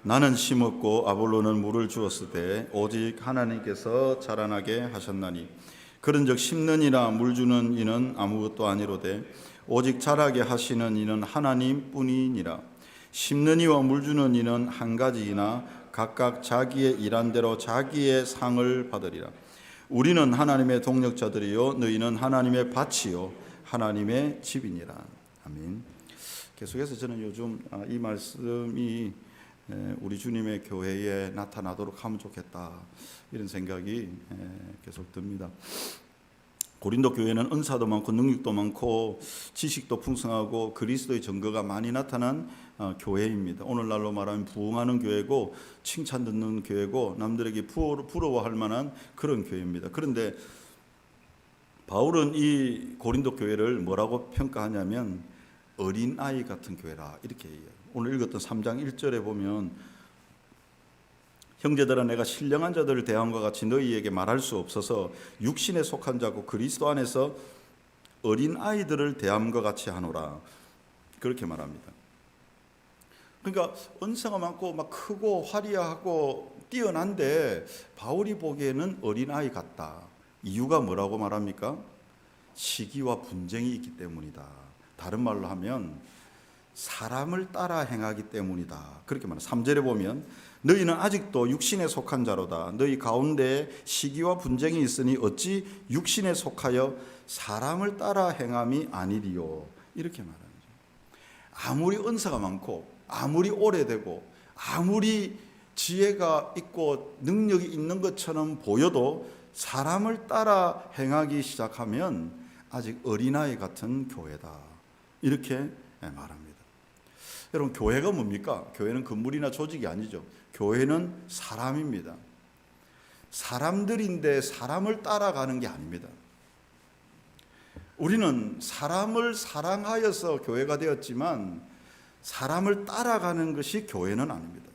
나는 심었고 아볼로는 물을 주었으되 오직 하나님께서 자라나게 하셨나니 그런즉 심는 이나 물 주는 이는 아무것도 아니로되 오직 자라게 하시는 이는 하나님뿐이니라. 심는 이와 물 주는 이는 한 가지이나 각각 자기의 일한 대로 자기의 상을 받으리라. 우리는 하나님의 동력자들이요 너희는 하나님의 밭이요 하나님의 집이니라. 아멘. 계속해서 저는 요즘 이 말씀이 우리 주님의 교회에 나타나도록 하면 좋겠다, 이런 생각이 계속 듭니다. 고린도 교회는 은사도 많고 능력도 많고 지식도 풍성하고 그리스도의 증거가 많이 나타난 교회입니다. 오늘날로 말하면 부흥하는 교회고 칭찬 듣는 교회고 남들에게 부러워할 만한 그런 교회입니다. 그런데 바울은 이 고린도 교회를 뭐라고 평가하냐면 어린아이 같은 교회라, 이렇게 얘기해요. 오늘 읽었던 3장 1절에 보면 형제들아 내가 신령한 자들을 대함과 같이 너희에게 말할 수 없어서 육신에 속한 자고 그리스도 안에서 어린아이들을 대함과 같이 하노라, 그렇게 말합니다. 그러니까 은사가 많고 막 크고 화려하고 뛰어난데 바울이 보기에는 어린아이 같다. 이유가 뭐라고 말합니까? 시기와 분쟁이 있기 때문이다. 다른 말로 하면 사람을 따라 행하기 때문이다, 그렇게 말합니다. 3절에 보면 너희는 아직도 육신에 속한 자로다. 너희 가운데 시기와 분쟁이 있으니 어찌 육신에 속하여 사람을 따라 행함이 아니리요, 이렇게 말합니다. 아무리 은사가 많고 아무리 오래되고 아무리 지혜가 있고 능력이 있는 것처럼 보여도 사람을 따라 행하기 시작하면 아직 어린아이 같은 교회다, 이렇게 말합니다. 여러분, 교회가 뭡니까? 교회는 건물이나 조직이 아니죠. 교회는 사람입니다. 사람들인데 사람을 따라가는 게 아닙니다. 우리는 사람을 사랑하여서 교회가 되었지만 사람을 따라가는 것이 교회는 아닙니다.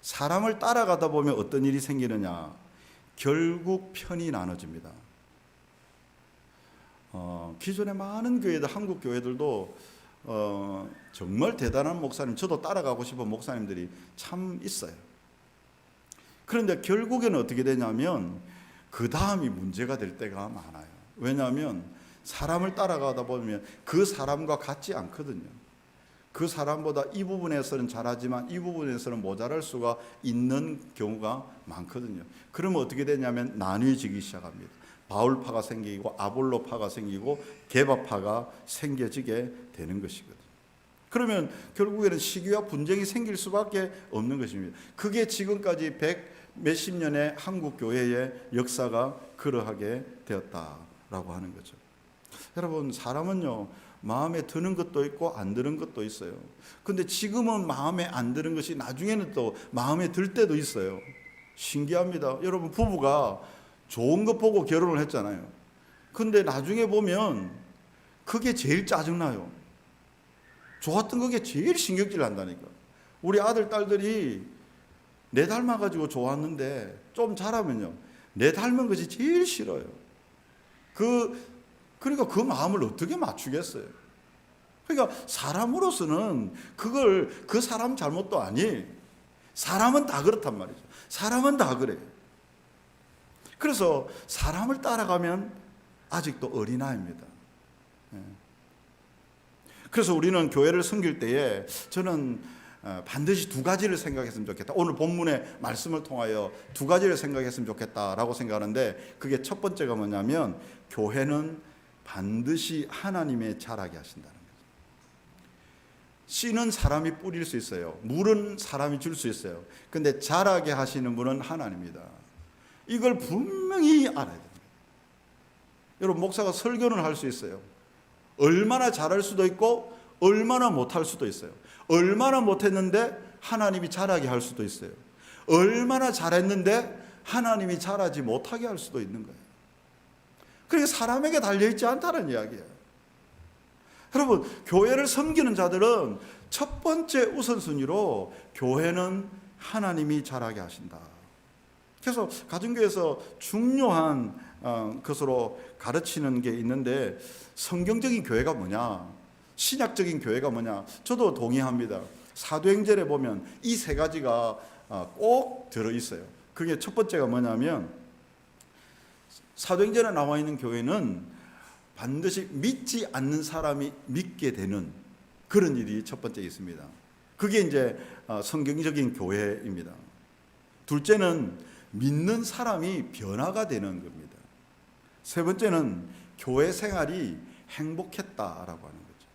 사람을 따라가다 보면 어떤 일이 생기느냐? 결국 편이 나눠집니다. 기존의 많은 교회들, 한국 교회들도 정말 대단한 목사님, 저도 따라가고 싶은 목사님들이 참 있어요. 그런데 결국에는 어떻게 되냐면 그 다음이 문제가 될 때가 많아요. 왜냐하면 사람을 따라가다 보면 그 사람과 같지 않거든요. 그 사람보다 이 부분에서는 잘하지만 이 부분에서는 모자랄 수가 있는 경우가 많거든요. 그러면 어떻게 되냐면 나뉘어지기 시작합니다. 바울파가 생기고 아볼로파가 생기고 게바파가 생겨지게 되는 것이거든요. 그러면 결국에는 시기와 분쟁이 생길 수밖에 없는 것입니다. 그게 지금까지 100 몇십 년의 한국 교회의 역사가 그러하게 되었다라고 하는 거죠. 여러분, 사람은요 마음에 드는 것도 있고 안 드는 것도 있어요. 근데 지금은 마음에 안 드는 것이 나중에는 또 마음에 들 때도 있어요. 신기합니다. 여러분, 부부가 좋은 것 보고 결혼을 했잖아요. 근데 나중에 보면 그게 제일 짜증나요. 좋았던 그게 제일 신경질 난다니까. 우리 아들, 딸들이 내 닮아가지고 좋았는데 좀 자라면요 내 닮은 것이 제일 싫어요. 그러니까 그 마음을 어떻게 맞추겠어요? 그러니까 사람으로서는 그걸 그 사람 잘못도 아니. 사람은 다 그렇단 말이죠. 사람은 다 그래요. 그래서 사람을 따라가면 아직도 어린아이입니다. 그래서 우리는 교회를 섬길 때에 저는 반드시 두 가지를 생각했으면 좋겠다. 오늘 본문의 말씀을 통하여 두 가지를 생각했으면 좋겠다라고 생각하는데, 그게 첫 번째가 뭐냐면 교회는 반드시 하나님의 자라게 하신다는 거죠. 씨는 사람이 뿌릴 수 있어요. 물은 사람이 줄 수 있어요. 근데 자라게 하시는 분은 하나님입니다. 이걸 분명히 알아야 됩니다. 여러분, 목사가 설교는 할 수 있어요. 얼마나 잘할 수도 있고 얼마나 못할 수도 있어요. 얼마나 못했는데 하나님이 잘하게 할 수도 있어요. 얼마나 잘했는데 하나님이 잘하지 못하게 할 수도 있는 거예요. 그게 사람에게 달려있지 않다는 이야기예요. 여러분, 교회를 섬기는 자들은 첫 번째 우선순위로 교회는 하나님이 잘하게 하신다. 그래서 가정교회에서 중요한 것으로 가르치는 게 있는데, 성경적인 교회가 뭐냐, 신약적인 교회가 뭐냐, 저도 동의합니다. 사도행전에 보면 이 세 가지가 꼭 들어있어요. 그게 첫 번째가 뭐냐면 사도행전에 나와 있는 교회는 반드시 믿지 않는 사람이 믿게 되는 그런 일이 첫 번째 있습니다. 그게 이제 성경적인 교회입니다. 둘째는 믿는 사람이 변화가 되는 겁니다. 세 번째는 교회 생활이 행복했다라고 하는 거죠.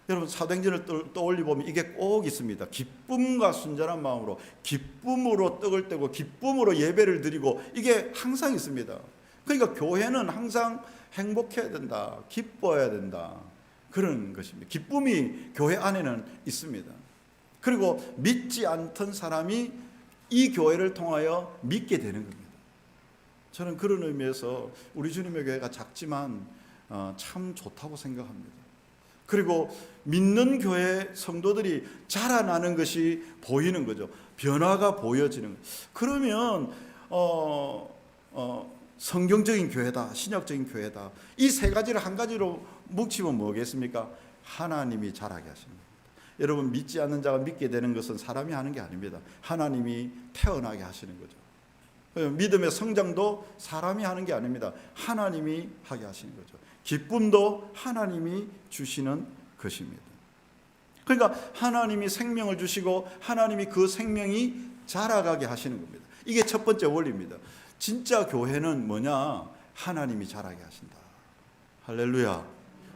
여러분 사도행전을 떠올려 보면 이게 꼭 있습니다. 기쁨과 순전한 마음으로 기쁨으로 떡을 떼고 기쁨으로 예배를 드리고 이게 항상 있습니다. 그러니까 교회는 항상 행복해야 된다, 기뻐해야 된다 그런 것입니다. 기쁨이 교회 안에는 있습니다. 그리고 믿지 않던 사람이 이 교회를 통하여 믿게 되는 겁니다. 저는 그런 의미에서 우리 주님의 교회가 작지만 참 좋다고 생각합니다. 그리고 믿는 교회 성도들이 자라나는 것이 보이는 거죠. 변화가 보여지는 거죠. 그러면 성경적인 교회다, 신약적인 교회다. 이 세 가지를 한 가지로 뭉치면 뭐겠습니까? 하나님이 자라게 하십니다. 여러분 믿지 않는 자가 믿게 되는 것은 사람이 하는 게 아닙니다. 하나님이 태어나게 하시는 거죠. 믿음의 성장도 사람이 하는 게 아닙니다. 하나님이 하게 하시는 거죠. 기쁨도 하나님이 주시는 것입니다. 그러니까 하나님이 생명을 주시고 하나님이 그 생명이 자라가게 하시는 겁니다. 이게 첫 번째 원리입니다. 진짜 교회는 뭐냐? 하나님이 자라게 하신다. 할렐루야.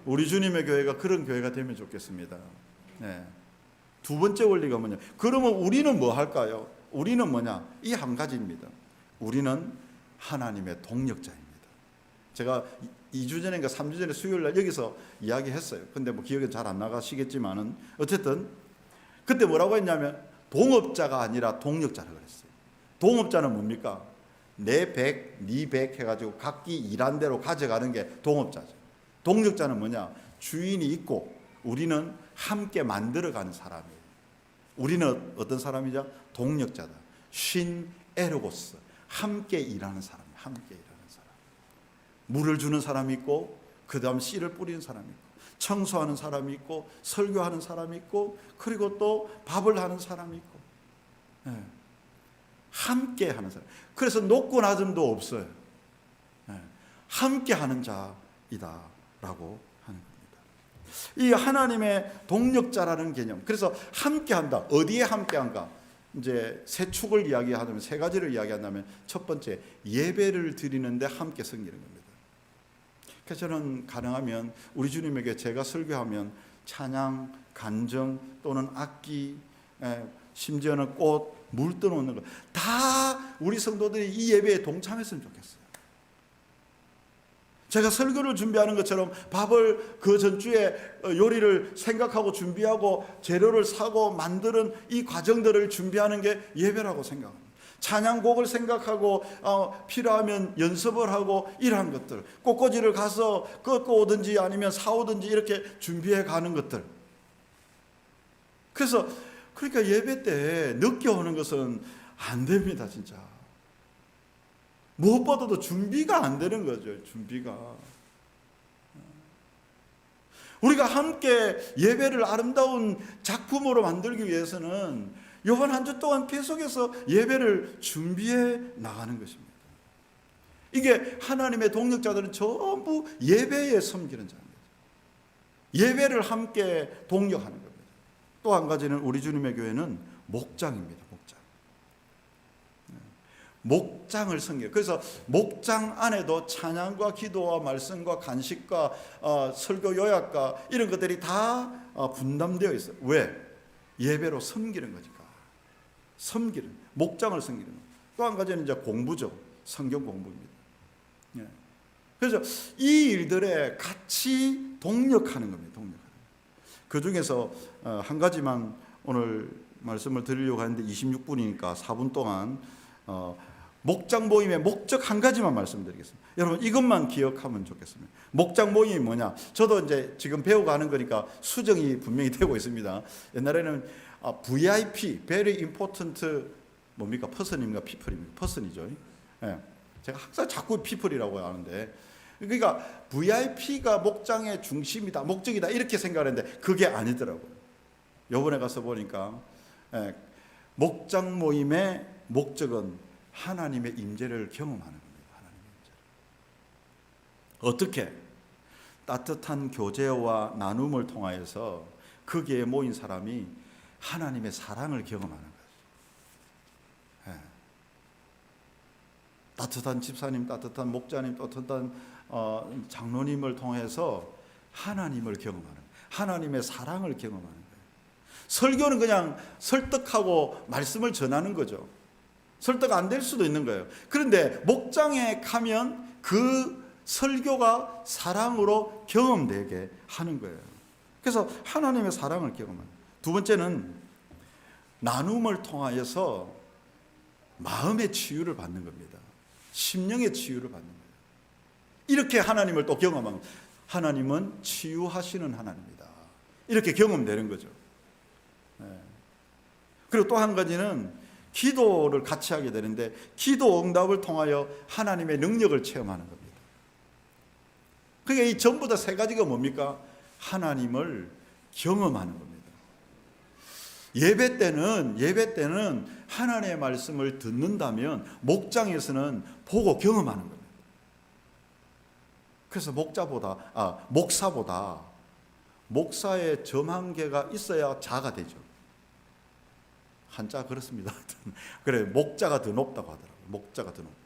우리 주님의 교회가 그런 교회가 되면 좋겠습니다. 네. 두 번째 원리가 뭐냐? 그러면 우리는 뭐 할까요? 우리는 뭐냐? 이 한 가지입니다. 우리는 하나님의 동력자입니다. 제가 2주 전인가 3주 전에 수요일 날 여기서 이야기했어요. 근데 뭐 기억이 잘 안 나가시겠지만은 어쨌든 그때 뭐라고 했냐면 동업자가 아니라 동력자라고 그랬어요. 동업자는 뭡니까? 내 백, 네 백 해가지고 각기 일한 대로 가져가는 게 동업자죠. 동력자는 뭐냐? 주인이 있고 우리는 함께 만들어가는 사람이에요. 우리는 어떤 사람이죠? 동력자다. 신 에르고스. 함께 일하는 사람, 함께 일하는 사람. 물을 주는 사람이 있고, 그 다음 씨를 뿌리는 사람이 있고, 청소하는 사람이 있고, 설교하는 사람이 있고, 그리고 또 밥을 하는 사람이 있고, 네. 함께 하는 사람. 그래서 높고 낮음도 없어요. 네. 함께 하는 자이다라고 하는 겁니다. 이 하나님의 동력자라는 개념. 그래서 함께 한다. 어디에 함께 한가? 이제 세 축을 이야기하면 세 가지를 이야기한다면 첫 번째 예배를 드리는데 함께 섬기는 겁니다. 그래서 저는 가능하면 우리 주님에게 제가 설교하면 찬양, 간정 또는 악기, 심지어는 꽃, 물 떠놓는 것 다 우리 성도들이 이 예배에 동참했으면 좋겠어요. 제가 설교를 준비하는 것처럼 밥을 그 전주에 요리를 생각하고 준비하고 재료를 사고 만드는 이 과정들을 준비하는 게 예배라고 생각합니다. 찬양곡을 생각하고 필요하면 연습을 하고 이러한 것들, 꽃꽂이를 가서 꺾어 오든지 아니면 사오든지 이렇게 준비해 가는 것들. 그래서 그러니까 예배 때 늦게 오는 것은 안 됩니다. 진짜 무엇보다도 준비가 안 되는 거죠. 준비가. 우리가 함께 예배를 아름다운 작품으로 만들기 위해서는 이번 한 주 동안 계속해서 예배를 준비해 나가는 것입니다. 이게 하나님의 동력자들은 전부 예배에 섬기는 자입니다. 예배를 함께 동력하는 겁니다. 또 한 가지는 우리 주님의 교회는 목장입니다. 목장을 섬겨요. 그래서 목장 안에도 찬양과 기도와 말씀과 간식과 설교 요약과 이런 것들이 다 분담되어 있어요. 왜? 예배로 섬기는 거니까. 섬기는, 목장을 섬기는 거. 또 한 가지는 이제 공부죠. 성경 공부입니다. 예. 그래서 이 일들에 같이 동력하는 겁니다. 동력하는. 그 중에서 한 가지만 오늘 말씀을 드리려고 하는데 26분이니까 4분 동안 목장 모임의 목적 한 가지만 말씀드리겠습니다. 여러분 이것만 기억하면 좋겠습니다. 목장 모임이 뭐냐? 저도 이제 지금 배워가는 거니까 수정이 분명히 되고 있습니다. 옛날에는 VIP, Very Important 뭡니까? Person입니까? People입니까? Person이죠. 예. 제가 항상 자꾸 People이라고 하는데 그러니까 VIP가 목장의 중심이다, 목적이다 이렇게 생각하는데 그게 아니더라고요. 요번에 가서 보니까 목장 모임의 목적은 하나님의 임재를 경험하는 겁니다. 하나님의 임재를. 어떻게? 따뜻한 교제와 나눔을 통하여서 거기에 모인 사람이 하나님의 사랑을 경험하는 거죠. 따뜻한 집사님, 따뜻한 목자님, 따뜻한 장로님을 통해서 하나님을 경험하는 거예요. 하나님의 사랑을 경험하는 거예요. 설교는 그냥 설득하고 말씀을 전하는 거죠. 설득 안 될 수도 있는 거예요. 그런데 목장에 가면 그 설교가 사랑으로 경험되게 하는 거예요. 그래서 하나님의 사랑을 경험하는 거예요. 두 번째는 나눔을 통하여서 마음의 치유를 받는 겁니다. 심령의 치유를 받는 거예요. 이렇게 하나님을 또 경험하면 하나님은 치유하시는 하나님이다. 이렇게 경험되는 거죠. 그리고 또 한 가지는 기도를 같이 하게 되는데 기도 응답을 통하여 하나님의 능력을 체험하는 겁니다. 그러니까 이 전부 다 세 가지가 뭡니까? 하나님을 경험하는 겁니다. 예배 때는 하나님의 말씀을 듣는다면 목장에서는 보고 경험하는 겁니다. 그래서 목사보다 목사의 점 한 개가 있어야 자가 되죠. 한자 그렇습니다. 그래, 목자가 더 높다고 하더라고요. 목자가 더 높다.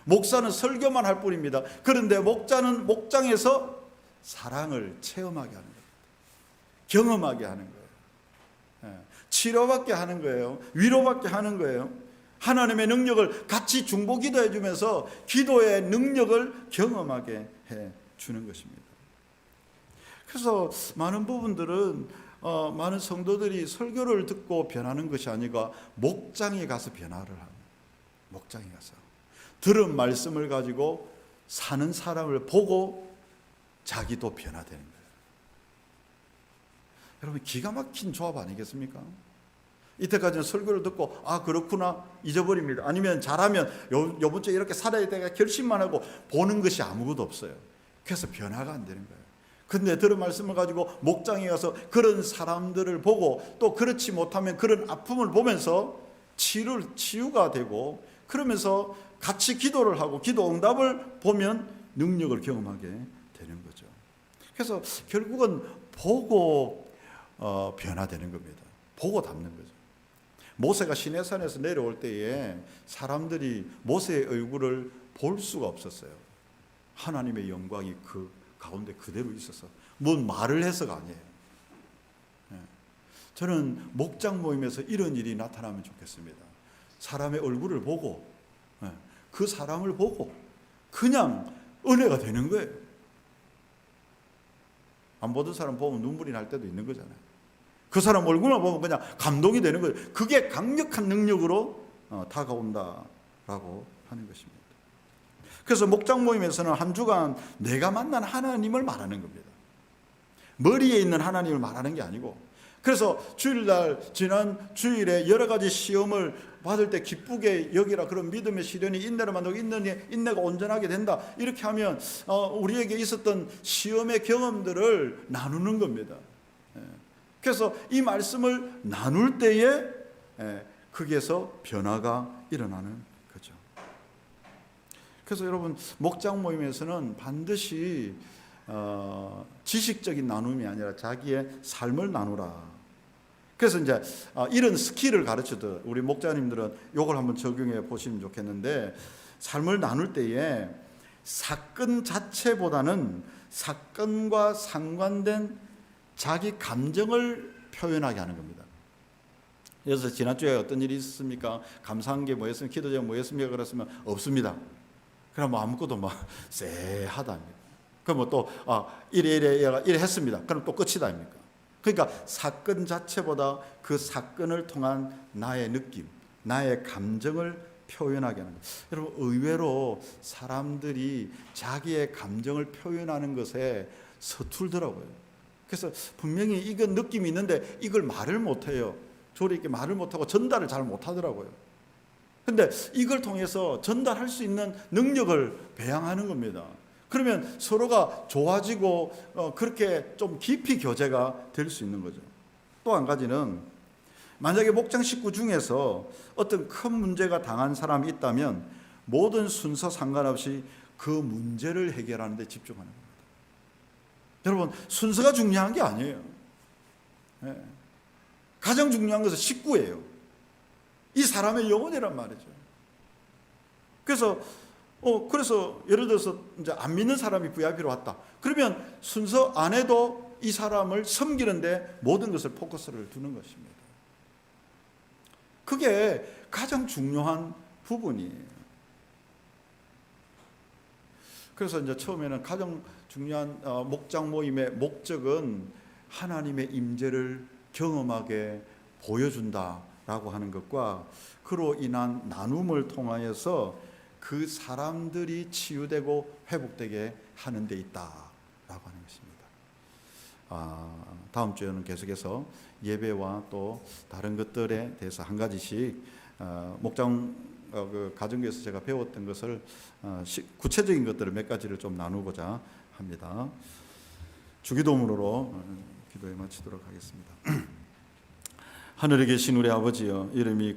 목사는 설교만 할 뿐입니다. 그런데 목자는 목장에서 사랑을 체험하게 하는 거예요. 경험하게 하는 거예요. 치료받게 하는 거예요. 위로받게 하는 거예요. 하나님의 능력을 같이 중보 기도해 주면서 기도의 능력을 경험하게 해 주는 것입니다. 그래서 많은 부분들은 많은 성도들이 설교를 듣고 변하는 것이 아니라 목장에 가서 변화를 합니다. 목장에 가서 들은 말씀을 가지고 사는 사람을 보고 자기도 변화되는 거예요. 여러분, 기가 막힌 조합 아니겠습니까? 이때까지는 설교를 듣고 그렇구나 잊어버립니다. 아니면 잘하면 요번 주에 이렇게 살아야 되겠다 결심만 하고 보는 것이 아무것도 없어요. 그래서 변화가 안 되는 거예요. 근데 들은 말씀을 가지고 목장에 가서 그런 사람들을 보고 또 그렇지 못하면 그런 아픔을 보면서 치유가 되고, 그러면서 같이 기도를 하고 기도 응답을 보면 능력을 경험하게 되는 거죠. 그래서 결국은 보고 변화되는 겁니다. 보고 닮는 거죠. 모세가 시내산에서 내려올 때에 사람들이 모세의 얼굴을 볼 수가 없었어요. 하나님의 영광이 그 가운데 그대로 있어서 뭔 말을 해서가 아니에요. 저는 목장 모임에서 이런 일이 나타나면 좋겠습니다. 사람의 얼굴을 보고 그 사람을 보고 그냥 은혜가 되는 거예요. 안 보던 사람 보면 눈물이 날 때도 있는 거잖아요. 그 사람 얼굴만 보면 그냥 감동이 되는 거예요. 그게 강력한 능력으로 다가온다라고 하는 것입니다. 그래서 목장 모임에서는 한 주간 내가 만난 하나님을 말하는 겁니다. 머리에 있는 하나님을 말하는 게 아니고, 그래서 주일날 지난 주일에 여러 가지 시험을 받을 때 기쁘게 여기라, 그런 믿음의 시련이 인내를 만들고 인내가 온전하게 된다, 이렇게 하면 우리에게 있었던 시험의 경험들을 나누는 겁니다. 그래서 이 말씀을 나눌 때에 거기에서 변화가 일어나는 거죠. 그래서 여러분, 목장 모임에서는 반드시 지식적인 나눔이 아니라 자기의 삶을 나누라. 그래서 이제 이런 스킬을 가르쳐도 우리 목자님들은 이걸 한번 적용해 보시면 좋겠는데, 삶을 나눌 때에 사건 자체보다는 사건과 상관된 자기 감정을 표현하게 하는 겁니다. 그래서 지난주에 어떤 일이 있었습니까? 감사한 게 뭐였습니까? 기도 제목 뭐였습니까? 그랬으면 없습니다. 그럼 아무것도 막 쎄하다. 그럼 또 이래 했습니다. 그럼 또 끝이다 아닙니까? 그러니까 사건 자체보다 그 사건을 통한 나의 느낌, 나의 감정을 표현하게 하는 거예요. 여러분, 의외로 사람들이 자기의 감정을 표현하는 것에 서툴더라고요. 그래서 분명히 이건 느낌이 있는데 이걸 말을 못해요. 조리 있게 말을 못하고 전달을 잘 못하더라고요. 근데 이걸 통해서 전달할 수 있는 능력을 배양하는 겁니다. 그러면 서로가 좋아지고 그렇게 좀 깊이 교제가 될 수 있는 거죠. 또 한 가지는 만약에 목장 식구 중에서 어떤 큰 문제가 당한 사람이 있다면 모든 순서 상관없이 그 문제를 해결하는 데 집중하는 겁니다. 여러분, 순서가 중요한 게 아니에요. 네. 가장 중요한 것은 식구예요. 이 사람의 영혼이란 말이죠. 그래서 예를 들어서 이제 안 믿는 사람이 VIP로 왔다. 그러면 순서 안에도 이 사람을 섬기는데 모든 것을 포커스를 두는 것입니다. 그게 가장 중요한 부분이에요. 그래서 이제 처음에는 가장 중요한 목장 모임의 목적은 하나님의 임재를 경험하게 보여준다라고 하는 것과 그로 인한 나눔을 통하여서 그 사람들이 치유되고 회복되게 하는 데 있다라고 하는 것입니다. 다음 주에는 계속해서 예배와 또 다른 것들에 대해서 한 가지씩 목장 그 가정교회에서 제가 배웠던 것을 구체적인 것들을 몇 가지를 좀 나누고자 합니다. 주기도문으로 기도에 마치도록 하겠습니다. 하늘에 계신 우리 아버지여, 이름이